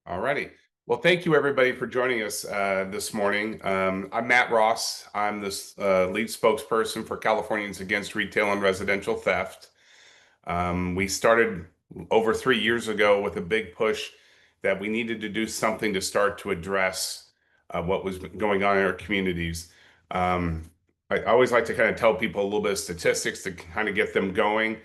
All righty. Well, thank you everybody for joining us this morning. I'm Matt Ross. I'm this lead spokesperson for Californians Against Retail and Residential Theft. We started over 3 years ago with a big push that we needed to do something to start to address what was going on in our communities. I always like to kind of tell people a little bit of statistics to kind of get them going.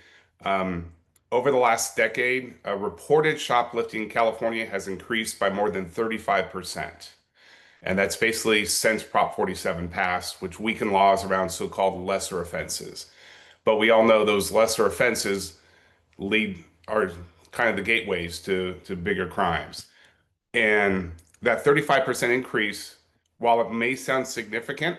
Um, Over the last decade, reported shoplifting in California has increased by more than 35%. And that's basically since Prop 47 passed, which weakened laws around so-called lesser offenses. But we all know those lesser offenses lead are kind of the gateways to bigger crimes. And that 35% increase, while it may sound significant,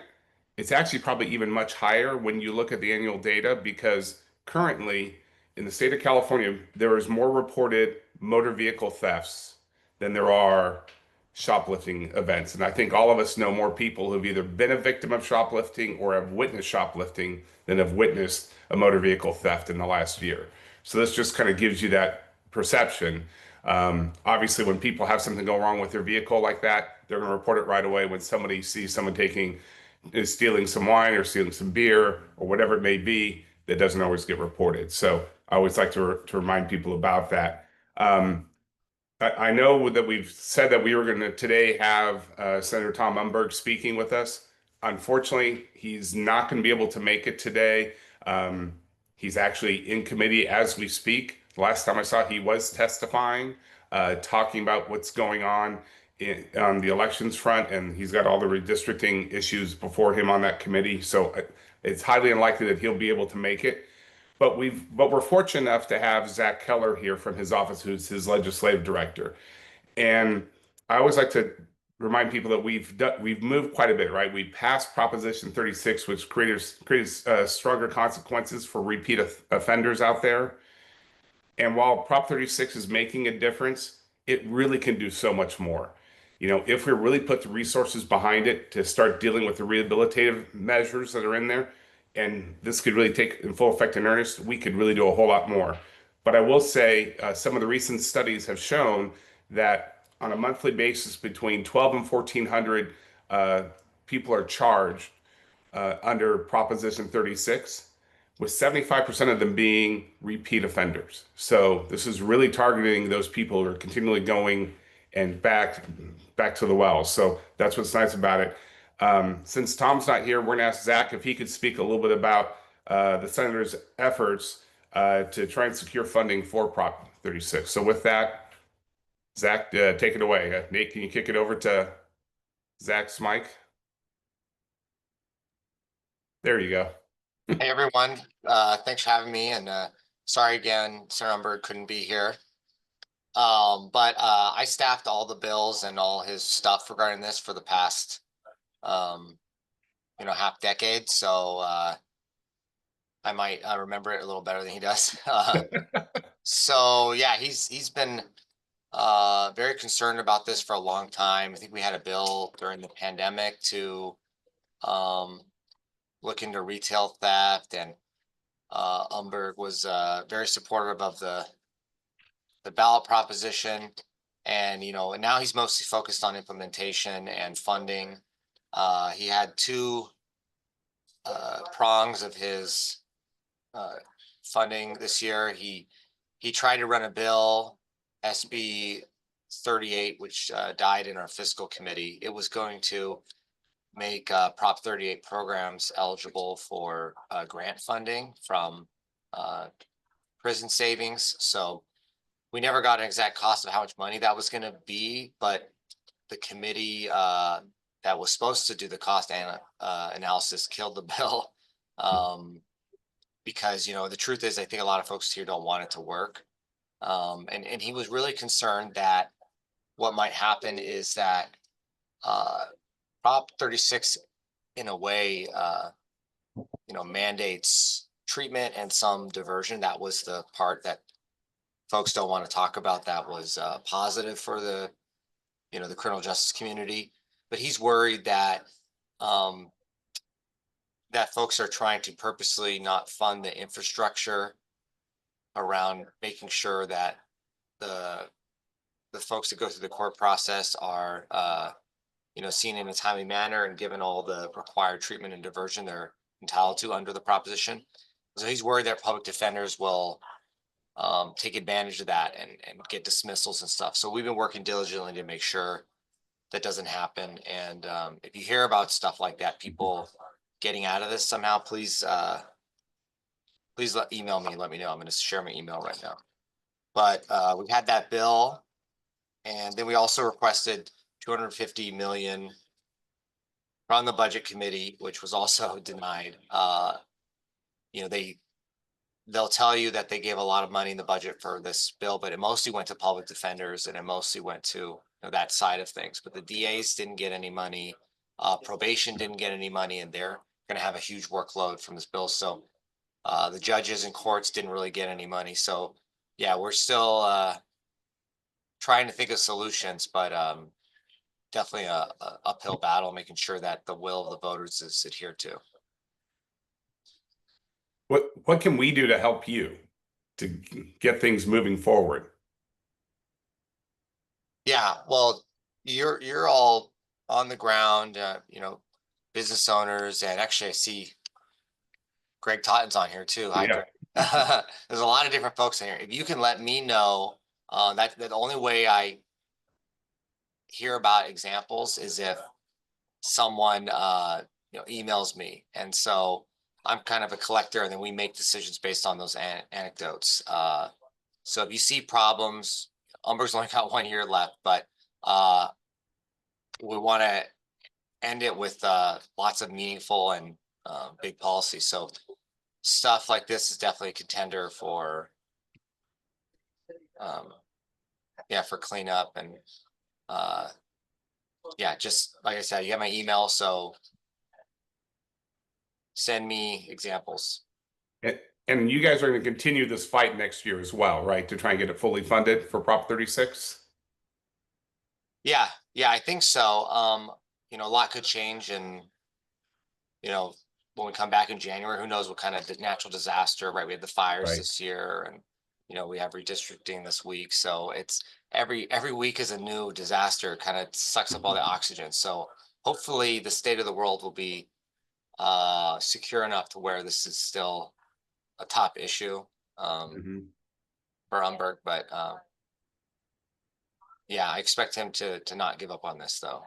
it's actually probably even much higher when you look at the annual data because currently in the state of California, there is more reported motor vehicle thefts than there are shoplifting events. And I think all of us know more people who've either been a victim of shoplifting or have witnessed shoplifting than have witnessed a motor vehicle theft in the last year. So this just kind of gives you that perception. Obviously, when people have something go wrong with their vehicle like that, they're going to report it right away. When somebody sees someone is stealing some wine or stealing some beer or whatever it may be, that doesn't always get reported. So I always like to remind people about that. Um, I know that we've said that we were going to today have Senator Tom Umberg speaking with us. Unfortunately, he's not going to be able to make it today. Um, he's actually in committee as we speak. Last time I saw, he was testifying, talking about what's going on on the elections front, and he's got all the redistricting issues before him on that committee. So it's highly unlikely that he'll be able to make it. But we're fortunate enough to have Zach Keller here from his office, who's his legislative director. And I always like to remind people that we've moved quite a bit, right? We passed Proposition 36, which created stronger consequences for repeat offenders out there. And while Prop 36 is making a difference, it really can do so much more. If we really put the resources behind it to start dealing with the rehabilitative measures that are in there, and this could really take in full effect in earnest, we could really do a whole lot more. But I will say some of the recent studies have shown that on a monthly basis, between 12 and 1,400 people are charged under Proposition 36, with 75% of them being repeat offenders. So this is really targeting those people who are continually going and back to the well. So that's what's nice about it. Since Tom's not here, we're going to ask Zach if he could speak a little bit about the senator's efforts to try and secure funding for Prop 36. So with that, Zach, take it away. Nate, can you kick it over to Zach's mic? There you go. Hey everyone, thanks for having me, and sorry again, Senator Umberg couldn't be here. But I staffed all the bills and all his stuff regarding this for the past, half decade. So I might remember it a little better than he does. So yeah, he's been very concerned about this for a long time. I think we had a bill during the pandemic to look into retail theft, and Umberg was very supportive of the ballot proposition, and and now he's mostly focused on implementation and funding. He had two prongs of his funding this year. He tried to run a bill, SB 38, which died in our fiscal committee. It was going to make Prop 38 programs eligible for grant funding from prison savings. So we never got an exact cost of how much money that was going to be, but the committee that was supposed to do the cost analysis killed the bill because the truth is I think a lot of folks here don't want it to work, and he was really concerned that what might happen is that Prop 36 in a way mandates treatment and some diversion. That was the part that folks don't want to talk about. That was positive for the criminal justice community, but he's worried that that folks are trying to purposely not fund the infrastructure around making sure that the the folks that go through the court process are, seen in a timely manner and given all the required treatment and diversion they're entitled to under the proposition. So he's worried that public defenders will take advantage of that and get dismissals and stuff. So we've been working diligently to make sure that doesn't happen. And if you hear about stuff like that, people getting out of this somehow, please email me and let me know. I'm going to share my email right now. But we had that bill, and then we also requested 250 million from the budget committee, which was also denied. They'll tell you that they gave a lot of money in the budget for this bill, but it mostly went to public defenders and it mostly went to that side of things. But the DAs didn't get any money, probation didn't get any money, and they're going to have a huge workload from this bill. So the judges and courts didn't really get any money. So yeah, we're still trying to think of solutions, but definitely a uphill battle, making sure that the will of the voters is adhered to. What can we do to help you to get things moving forward? Yeah, well, you're all on the ground, business owners, and actually I see Greg Totten's on here too. Hi, Yeah. Greg. There's a lot of different folks in here. If you can let me know, that the only way I hear about examples is if someone emails me, and so I'm kind of a collector, and then we make decisions based on those anecdotes. So if you see problems, Umberg's only got 1 year left, but we want to end it with lots of meaningful and big policy. So stuff like this is definitely a contender for for cleanup. And just like I said, you have my email, so send me examples. And you guys are going to continue this fight next year as well, right? To try and get it fully funded for Prop 36? Yeah, I think so. A lot could change, and when we come back in January, who knows what kind of natural disaster, right? We had the fires this year, and we have redistricting this week. So it's every week is a new disaster, kind of sucks up all the oxygen. So hopefully the state of the world will be secure enough to where this is still a top issue for Umberg. But I expect him to not give up on this, though.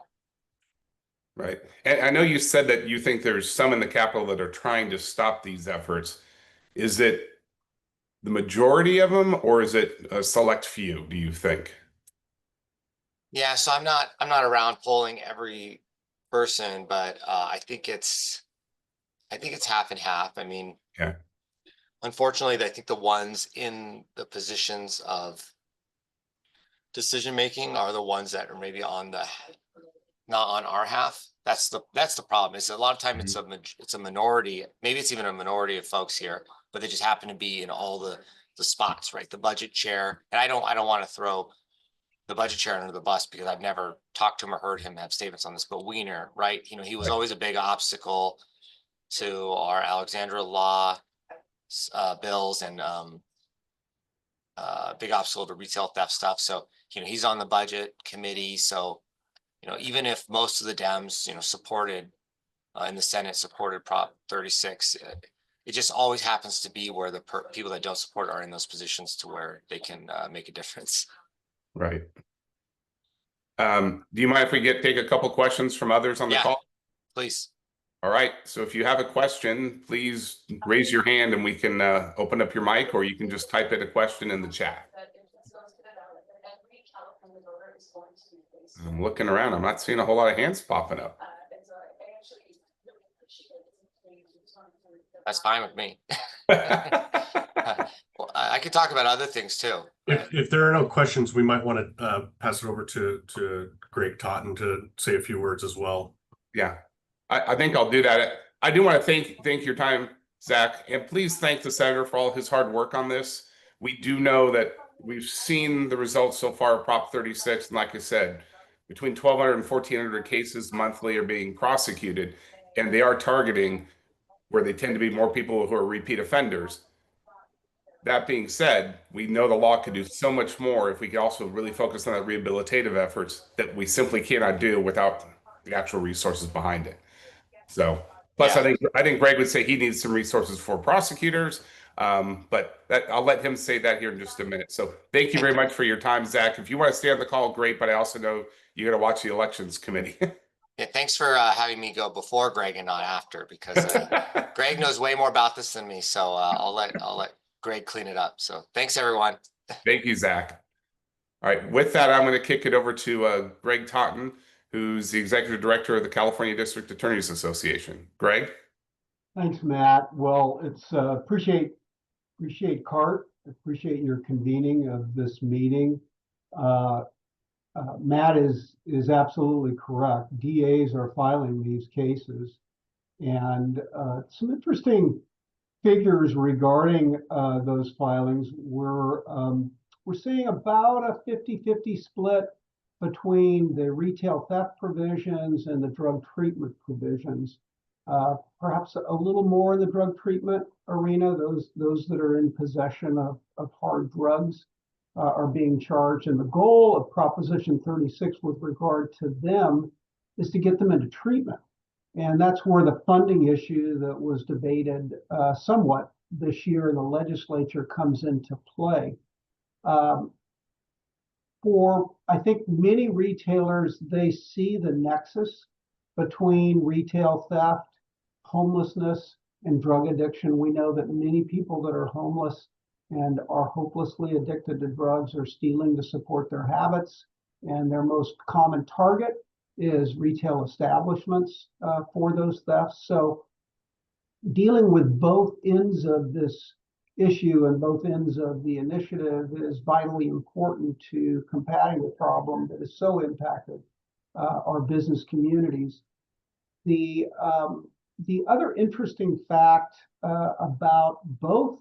Right. And I know you said that you think there's some in the Capitol that are trying to stop these efforts. Is it the majority of them, or is it a select few, do you think? Yeah, so I'm not around polling every person, but I think it's half and half. I mean, Yeah. Unfortunately, I think the ones in the positions of decision making are the ones that are maybe not on our half. That's the problem. Is a lot of time it's a minority. Maybe it's even a minority of folks here, but they just happen to be in all the spots, right? The budget chair, and I don't want to throw the budget chair under the bus because I've never talked to him or heard him have statements on this. But Wiener, right? He was always a big obstacle to our Alexandra law bills, and big obstacle to retail theft stuff. So he's on the budget committee. So even if most of the Dems supported in the Senate supported Prop 36, it just always happens to be where the people that don't support are in those positions to where they can make a difference. Right. Do you mind if we take a couple questions from others on the call? Please. All right. So if you have a question, please raise your hand and we can open up your mic, or you can just type in a question in the chat. I'm looking around. I'm not seeing a whole lot of hands popping up. That's fine with me. Well, I could talk about other things too. If there are no questions, we might want to pass it over to Greg Totten to say a few words as well. Yeah, I think I'll do that. I do want to thank your time, Zach, and please thank the senator for all his hard work on this. We do know that we've seen the results so far of Prop 36, and like I said, between 1,200 and 1,400 cases monthly are being prosecuted, and they are targeting where they tend to be more people who are repeat offenders. that being said, we know the law could do so much more if we could also really focus on the rehabilitative efforts that we simply cannot do without the actual resources behind it. So, plus, Yeah. I think Greg would say he needs some resources for prosecutors, but I'll let him say that here in just a minute. So, thank you very much for your time, Zach. If you want to stay on the call, great. But I also know you got to watch the elections committee. Yeah, thanks for having me go before Greg and not after, because Greg knows way more about this than me. So I'll let Greg clean it up. So thanks, everyone. Thank you, Zach. All right, with that, I'm going to kick it over to Greg Totten, who's the executive director of the California District Attorneys Association. Greg? Thanks, Matt. Well, it's appreciate CARRT, appreciate your convening of this meeting. Matt is absolutely correct. DAs are filing these cases, and some interesting figures regarding those filings. We're seeing about a 50-50 split between the retail theft provisions and the drug treatment provisions. Perhaps a little more in the drug treatment arena. Those that are in possession of hard drugs are being charged. And the goal of Proposition 36 with regard to them is to get them into treatment. And that's where the funding issue that was debated somewhat this year in the legislature comes into play. For, I think, many retailers, they see the nexus between retail theft, homelessness, and drug addiction. We know that many people that are homeless and are hopelessly addicted to drugs are stealing to support their habits. And their most common target is retail establishments for those thefts. So dealing with both ends of this issue and both ends of the initiative is vitally important to combating the problem that has so impacted our business communities. The other interesting fact about both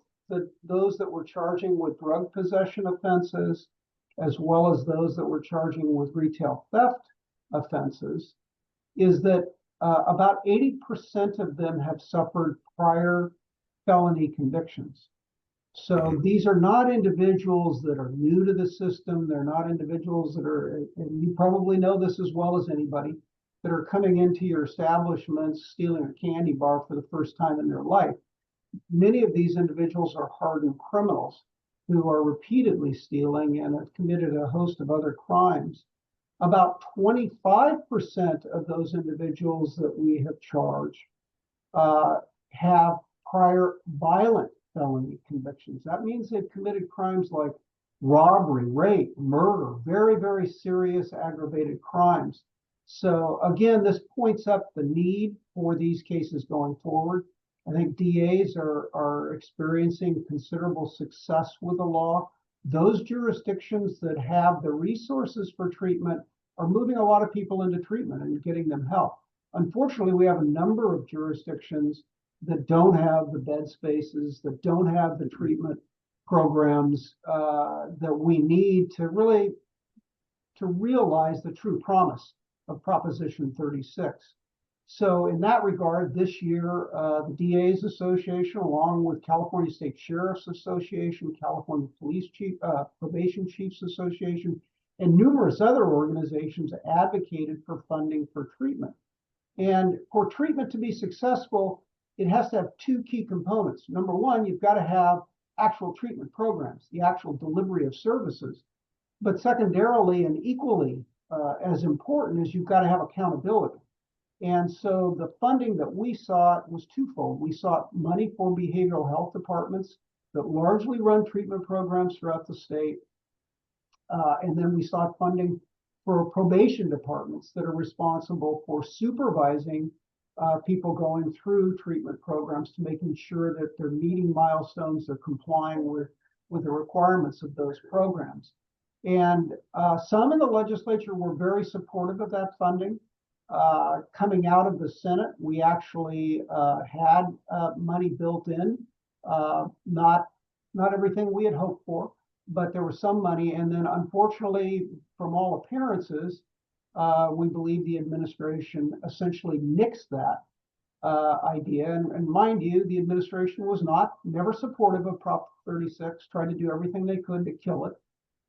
those that we're charging with drug possession offenses, as well as those that we're charging with retail theft offenses, is that about 80% of them have suffered prior felony convictions. So these are not individuals that are new to the system. They're not individuals that are, and you probably know this as well as anybody, that are coming into your establishments, stealing a candy bar for the first time in their life. Many of these individuals are hardened criminals who are repeatedly stealing and have committed a host of other crimes. About 25% of those individuals that we have charged have prior violent felony convictions. That means they've committed crimes like robbery, rape, murder, very, very serious aggravated crimes. So again, this points up the need for these cases going forward. I think DAs are experiencing considerable success with the law. Those jurisdictions that have the resources for treatment are moving a lot of people into treatment and getting them help. Unfortunately, we have a number of jurisdictions that don't have the bed spaces, that don't have the treatment programs that we need to really realize the true promise of Proposition 36. So in that regard, this year, the DA's Association, along with California State Sheriff's Association, California Police Chief, Probation Chiefs Association, and numerous other organizations advocated for funding for treatment. And for treatment to be successful, it has to have two key components. Number one, you've got to have actual treatment programs, the actual delivery of services. But secondarily and equally as important is you've got to have accountability. And so the funding that we sought was twofold. We sought money for behavioral health departments that largely run treatment programs throughout the state. And then we sought funding for probation departments that are responsible for supervising people going through treatment programs to making sure that they're meeting milestones, they're complying with the requirements of those programs. And some in the legislature were very supportive of that funding. Coming out of the Senate, we actually had money built in, not everything we had hoped for, but there was some money. And then unfortunately, from all appearances, we believe the administration essentially nixed that idea. And mind you, the administration was never supportive of Prop 36, tried to do everything they could to kill it.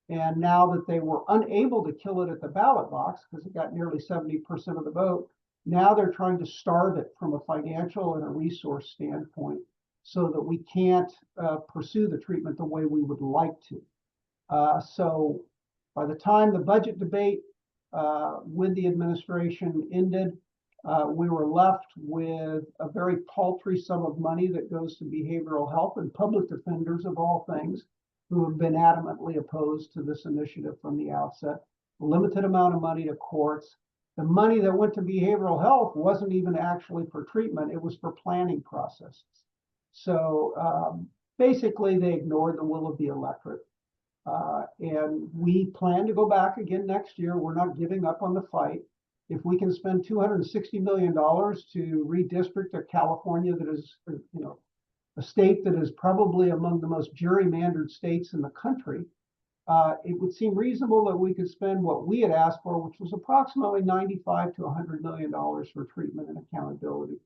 And now that they were unable to kill it at the ballot box because it got nearly 70% of the vote, now they're trying to starve it from a financial and a resource standpoint so that we can't pursue the treatment the way we would like to. So by the time the budget debate with the administration ended, we were left with a very paltry sum of money that goes to behavioral health and public defenders of all things who have been adamantly opposed to this initiative from the outset. A limited amount of money to courts. The money that went to behavioral health wasn't even actually for treatment, it was for planning processes. So basically they ignored the will of the electorate. And we plan to go back again next year. We're not giving up on the fight. If we can spend $260 million to redistrict a California that is, a state that is probably among the most gerrymandered states in the country, it would seem reasonable that we could spend what we had asked for, which was approximately $95 to $100 million for treatment and accountability.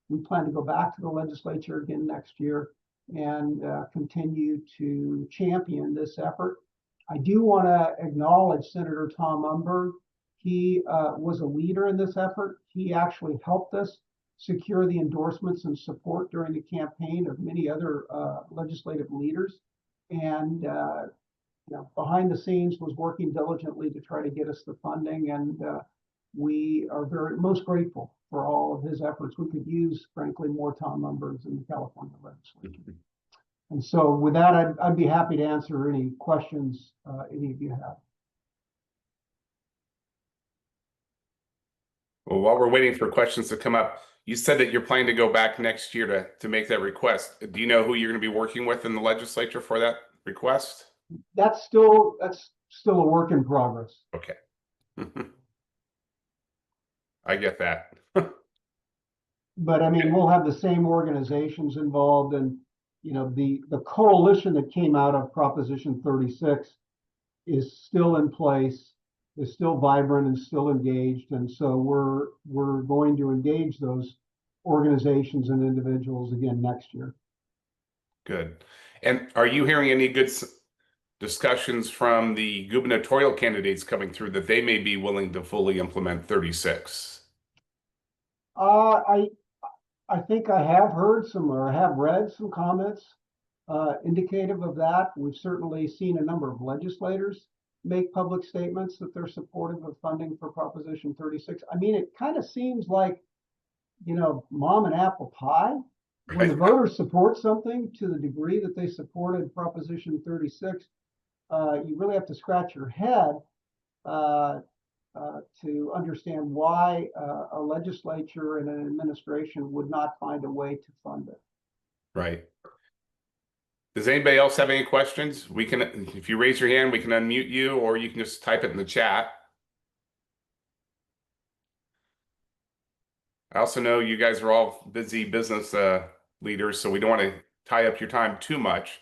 We plan to go back to the legislature again next year and continue to champion this effort. I do want to acknowledge Senator Tom Umberg. He was a leader in this effort. He actually helped us secure the endorsements and support during the campaign of many other legislative leaders. And behind the scenes was working diligently to try to get us the funding. And we are most grateful for all of his efforts. We could use, frankly, more Tom Umbergs in the California legislature. And so with that, I'd be happy to answer any questions any of you have. Well, while we're waiting for questions to come up, you said that you're planning to go back next year to make that request. Do you know who you're going to be working with in the legislature for that request? That's still a work in progress. Okay. I get that. But I mean, we'll have the same organizations involved, and the coalition that came out of Proposition 36 is still in place, is still vibrant and still engaged. And so we're going to engage those organizations and individuals again next year. Good. And are you hearing any good discussions from the gubernatorial candidates coming through that they may be willing to fully implement 36? I think I have heard some or have read some comments indicative of that. We've certainly seen a number of legislators make public statements that they're supportive of funding for Proposition 36. I mean, it kind of seems like, mom and apple pie. When the voters support something to the degree that they supported Proposition 36, you really have to scratch your head to understand why a legislature and an administration would not find a way to fund it. Right. Does anybody else have any questions? We can, if you raise your hand, we can unmute you, or you can just type it in the chat. I also know you guys are all busy business leaders, so we don't want to tie up your time too much.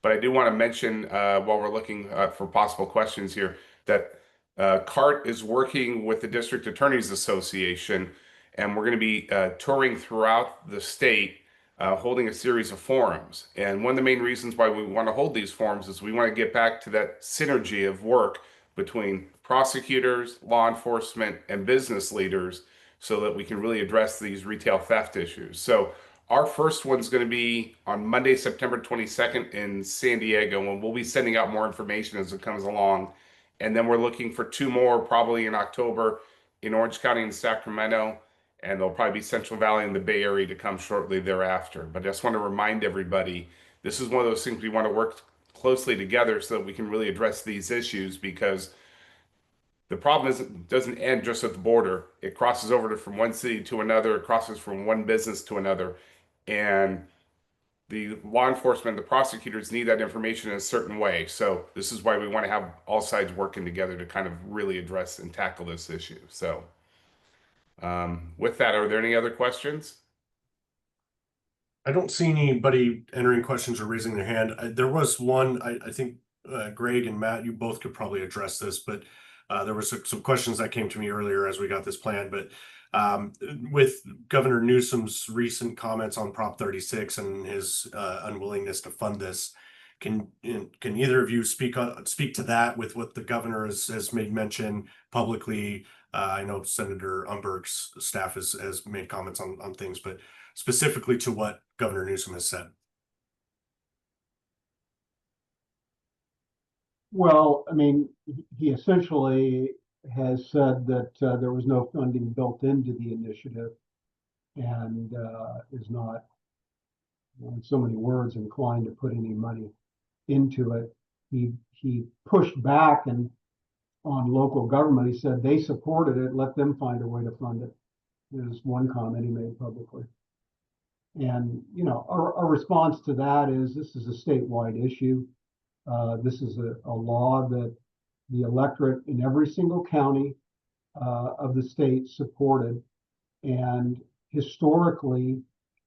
But I do want to mention while we're looking for possible questions here that CARRT is working with the District Attorneys Association, and we're going to be touring throughout the state, holding a series of forums. And one of the main reasons why we want to hold these forums is we want to get back to that synergy of work between prosecutors, law enforcement, and business leaders so that we can really address these retail theft issues. So our first one's going to be on Monday, September 22nd in San Diego, and we'll be sending out more information as it comes along. And then we're looking for 2 more probably in October in Orange County and Sacramento, and there'll probably be Central Valley and the Bay Area to come shortly thereafter. But I just want to remind everybody, this is one of those things we want to work closely together so that we can really address these issues, because the problem doesn't end just at the border. It crosses over from one city to another, it crosses from one business to another. And the law enforcement, the prosecutors need that information in a certain way. So this is why we want to have all sides working together to kind of really address and tackle this issue. So with that, are there any other questions? I don't see anybody entering questions or raising their hand. There was one, I think Greg and Matt, you both could probably address this, but There were some questions that came to me earlier as we got this plan, but with Governor Newsom's recent comments on Prop 36 and his unwillingness to fund this, can either of you speak to that with what the governor has made mention publicly? I know Senator Umberg's staff has made comments on things, but specifically to what Governor Newsom has said. Well, I mean, he essentially has said that there was no funding built into the initiative and is not, in so many words, inclined to put any money into it. He pushed back and on local government. He said they supported it, let them find a way to fund it. There's one comment he made publicly. And, you know, our response to that is this is a statewide issue. This is a law that the electorate in every single county of the state supported. And historically,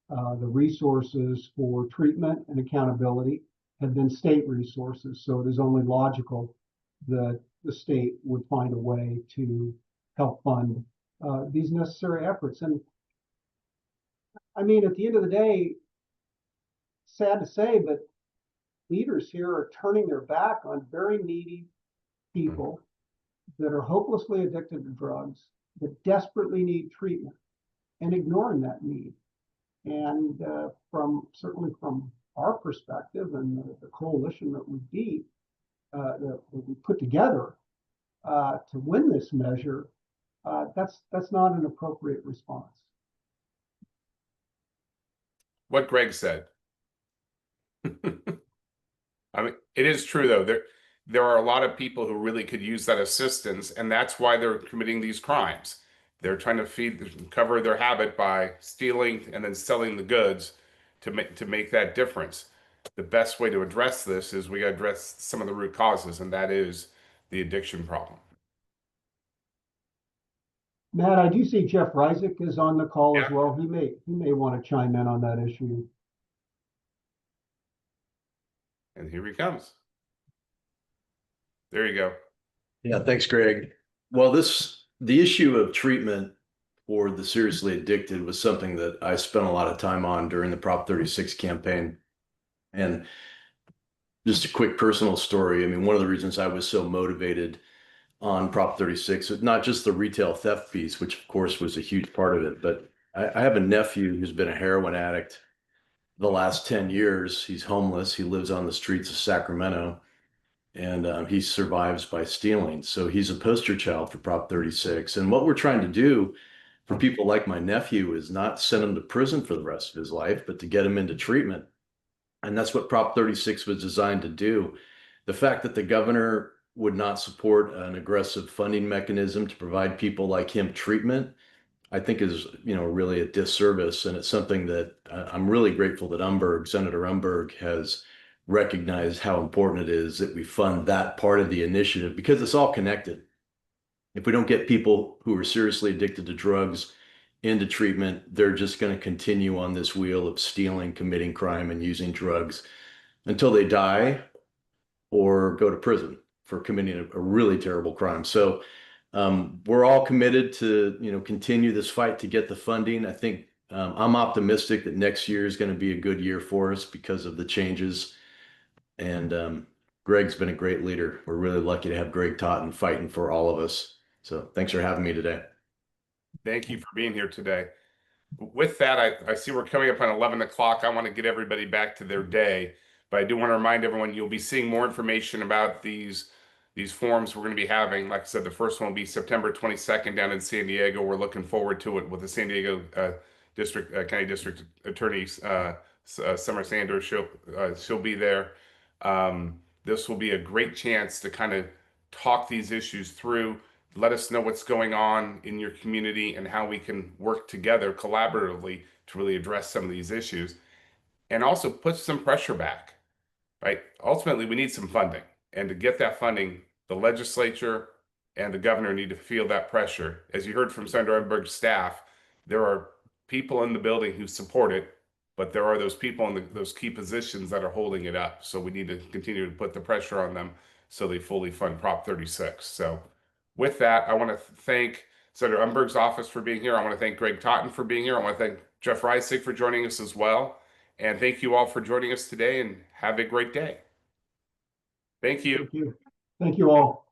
the resources for treatment and accountability have been state resources. So it is only logical that the state would find a way to help fund these necessary efforts. And I mean, at the end of the day, sad to say, but leaders here are turning their back on very needy people that are hopelessly addicted to drugs, that desperately need treatment, and ignoring that need. And certainly from our perspective and the coalition that we beat, that we put together to win this measure, that's not an appropriate response. What Greg said. I mean, it is true though. There are a lot of people who really could use that assistance, and that's why they're committing these crimes. They're trying to cover their habit by stealing and then selling the goods to make that difference. The best way to address this is we got to address some of the root causes, and that is the addiction problem. Matt, I do see Jeff Reisig is on the call as well. He may want to chime in on that issue. And here he comes. There you go. Yeah, thanks, Greg. Well, the issue of treatment for the seriously addicted was something that I spent a lot of time on during the Prop 36 campaign. And just a quick personal story. I mean, one of the reasons I was so motivated on Prop 36 was not just the retail theft piece, which of course was a huge part of it, but I have a nephew who's been a heroin addict the last 10 years. He's homeless. He lives on the streets of Sacramento, and he survives by stealing. So he's a poster child for Prop 36. And what we're trying to do for people like my nephew is not send him to prison for the rest of his life, but to get him into treatment. And that's what Prop 36 was designed to do. The fact that the governor would not support an aggressive funding mechanism to provide people like him treatment, I think is, really a disservice. And it's something that I'm really grateful that Senator Umberg has recognized how important it is that we fund that part of the initiative, because it's all connected. If we don't get people who are seriously addicted to drugs into treatment, they're just going to continue on this wheel of stealing, committing crime, and using drugs until they die or go to prison for committing a really terrible crime. So we're all committed to, continue this fight to get the funding. I think I'm optimistic that next year is going to be a good year for us because of the changes. And Greg's been a great leader. We're really lucky to have Greg Totten fighting for all of us. So thanks for having me today. Thank you for being here today. With that, I see we're coming up on 11 o'clock. I want to get everybody back to their day, but I do want to remind everyone you'll be seeing more information about these forums we're going to be having. Like I said, the first one will be September 22nd down in San Diego. We're looking forward to it with the San Diego County District Attorney Summer Sanders. She'll be there. This will be a great chance to kind of talk these issues through. Let us know what's going on in your community and how we can work together collaboratively to really address some of these issues, and also put some pressure back, right? Ultimately, we need some funding, and to get that funding, the legislature and the governor need to feel that pressure. As you heard from Senator Umberg's staff, there are people in the building who support it, but there are those people in those key positions that are holding it up. So we need to continue to put the pressure on them so they fully fund Prop 36. So With that, I want to thank Senator Umberg's office for being here. I want to thank Greg Totten for being here. I want to thank Jeff Reisig for joining us as well. And thank you all for joining us today, and have a great day. Thank you. Thank you. Thank you all.